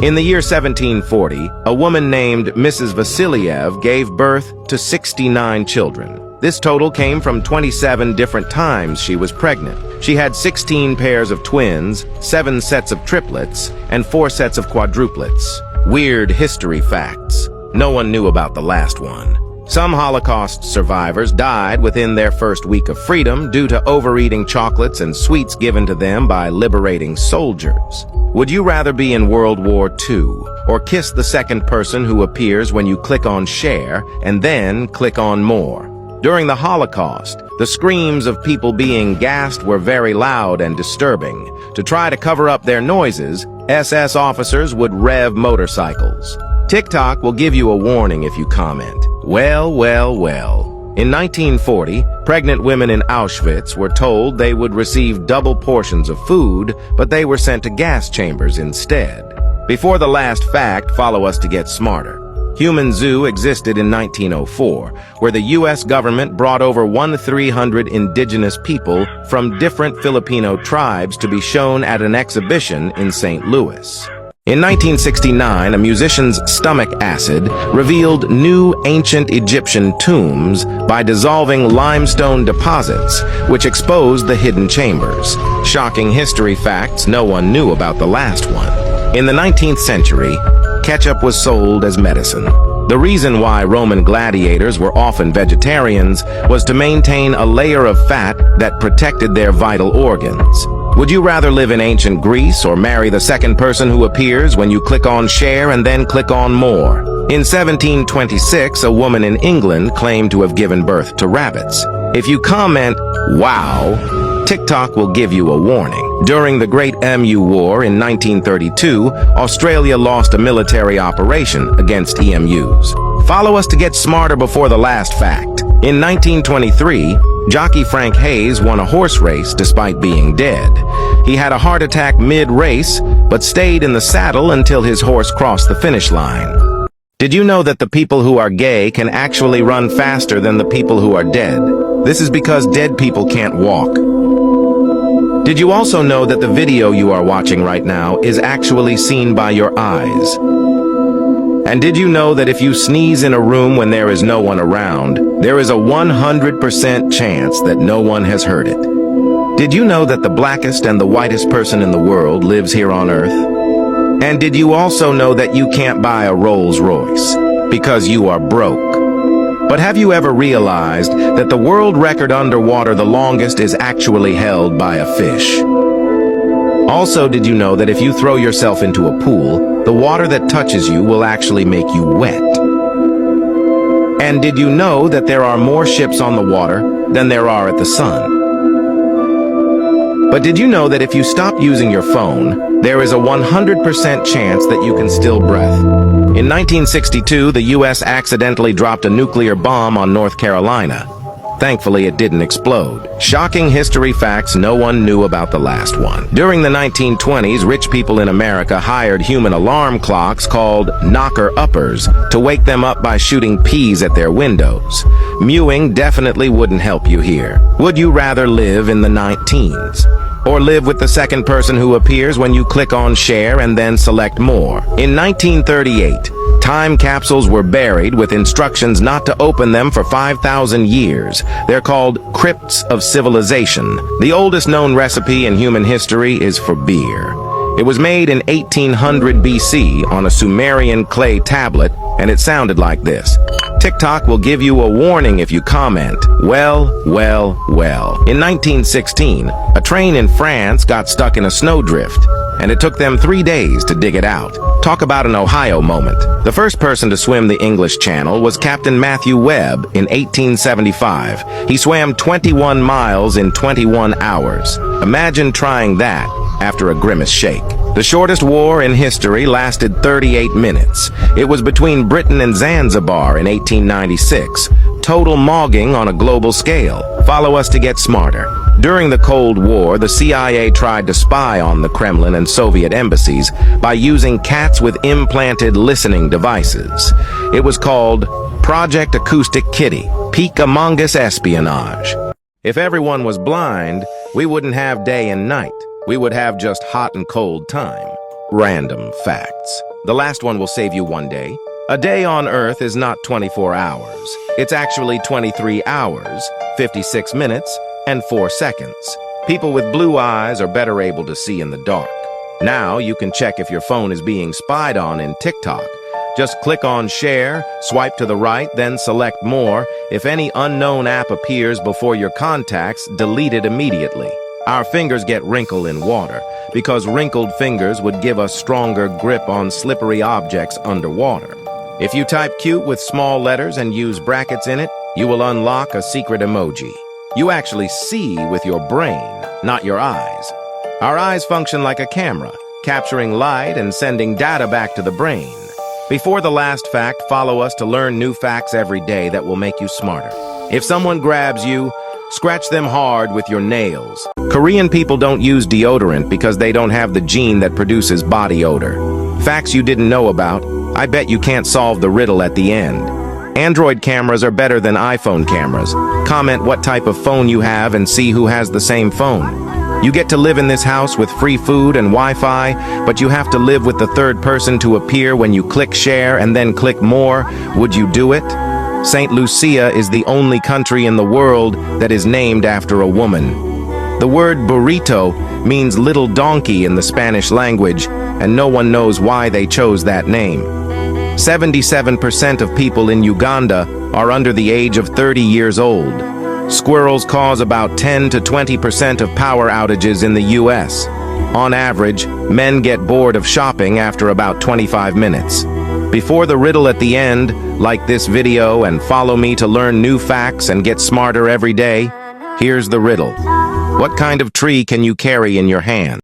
In the year 1740, a woman named Mrs. Vasiliev gave birth to 69 children. This total came from 27 different times she was pregnant. She had 16 pairs of twins, 7 sets of triplets, and 4 sets of quadruplets. Weird history facts. No one knew about the last one. Some Holocaust survivors died within their first week of freedom due to overeating chocolates and sweets given to them by liberating soldiers. Would you rather be in World War II or kiss the second person who appears when you click on share and then click on more? During the Holocaust, the screams of people being gassed were very loud and disturbing. To try to cover up their noises, SS officers would rev motorcycles. TikTok will give you a warning if you comment. Well. In 1940, pregnant women in Auschwitz were told they would receive double portions of food, but they were sent to gas chambers instead. Before the last fact, follow us to get smarter. Human Zoo existed in 1904, where the U.S. government brought over 1,300 indigenous people from different Filipino tribes to be shown at an exhibition in St. Louis. In 1969, a musician's stomach acid revealed new ancient Egyptian tombs by dissolving limestone deposits, which exposed the hidden chambers. Shocking history facts no one knew about the last one. In the 19th century, ketchup was sold as medicine. The reason why Roman gladiators were often vegetarians was to maintain a layer of fat that protected their vital organs. Would you rather live in ancient Greece or marry the second person who appears when you click on share and then click on more? In 1726, a woman in England claimed to have given birth to rabbits. If you comment, "Wow," TikTok will give you a warning. During the Great Emu War in 1932, Australia lost a military operation against EMUs. Follow us to get smarter before the last fact. In 1923, jockey Frank Hayes won a horse race despite being dead. He had a heart attack mid-race, but stayed in the saddle until his horse crossed the finish line. Did you know that the people who are gay can actually run faster than the people who are dead? This is because dead people can't walk. Did you also know that the video you are watching right now is actually seen by your eyes? And did you know that if you sneeze in a room when there is no one around, there is a 100% chance that no one has heard it? Did you know that the blackest and the whitest person in the world lives here on Earth? And did you also know that you can't buy a Rolls Royce because you are broke? But have you ever realized that the world record underwater the longest is actually held by a fish? Also, did you know that if you throw yourself into a pool, the water that touches you will actually make you wet? And did you know that there are more ships on the water than there are at the sun? But did you know that if you stop using your phone, there is a 100% chance that you can still breathe? In 1962, the U.S. accidentally dropped a nuclear bomb on North Carolina. Thankfully, it didn't explode. Shocking history facts no one knew about the last one. During the 1920s, rich people in America hired human alarm clocks called knocker-uppers to wake them up by shooting peas at their windows. Mewing definitely wouldn't help you here. Would you rather live in the 19s? Or live with the second person who appears when you click on share and then select more? In 1938, time capsules were buried with instructions not to open them for 5,000 years. They're called crypts of civilization. The oldest known recipe in human history is for beer. It was made in 1800 BC on a Sumerian clay tablet, and it sounded like this. TikTok will give you a warning if you comment. Well. In 1916, a train in France got stuck in a snowdrift, and it took them 3 days to dig it out. Talk about an Ohio moment. The first person to swim the English Channel was Captain Matthew Webb in 1875. He swam 21 miles in 21 hours. Imagine trying that after a grimace shake. The shortest war in history lasted 38 minutes. It was between Britain and Zanzibar in 1896. Total mogging on a global scale. Follow us to get smarter. During the Cold War, the CIA tried to spy on the Kremlin and Soviet embassies by using cats with implanted listening devices. It was called Project Acoustic Kitty, peak Among Us espionage. If everyone was blind, we wouldn't have day and night. We would have just hot and cold time. Random facts. The last one will save you one day. A day on Earth is not 24 hours. It's actually 23 hours, 56 minutes, and 4 seconds. People with blue eyes are better able to see in the dark. Now you can check if your phone is being spied on in TikTok. Just click on Share, swipe to the right, then select More. If any unknown app appears before your contacts, delete it immediately. Our fingers get wrinkled in water because wrinkled fingers would give us stronger grip on slippery objects underwater. If you type cute with small letters and use brackets in it, you will unlock a secret emoji. You actually see with your brain, not your eyes. Our eyes function like a camera, capturing light and sending data back to the brain. Before the last fact, follow us to learn new facts every day that will make you smarter. If someone grabs you, scratch them hard with your nails. Korean people don't use deodorant because they don't have the gene that produces body odor. Facts you didn't know about. I bet you can't solve the riddle at the end. Android cameras are better than iPhone cameras. Comment what type of phone you have and see who has the same phone. You get to live in this house with free food and Wi-Fi, but you have to live with the third person to appear when you click share and then click more. Would you do it? St. Lucia is the only country in the world that is named after a woman. The word burrito means little donkey in the Spanish language, and no one knows why they chose that name. 77% of people in Uganda are under the age of 30 years old. Squirrels cause about 10 to 20% of power outages in the US. On average, men get bored of shopping after about 25 minutes. Before the riddle at the end, like this video and follow me to learn new facts and get smarter every day. Here's the riddle. What kind of tree can you carry in your hand?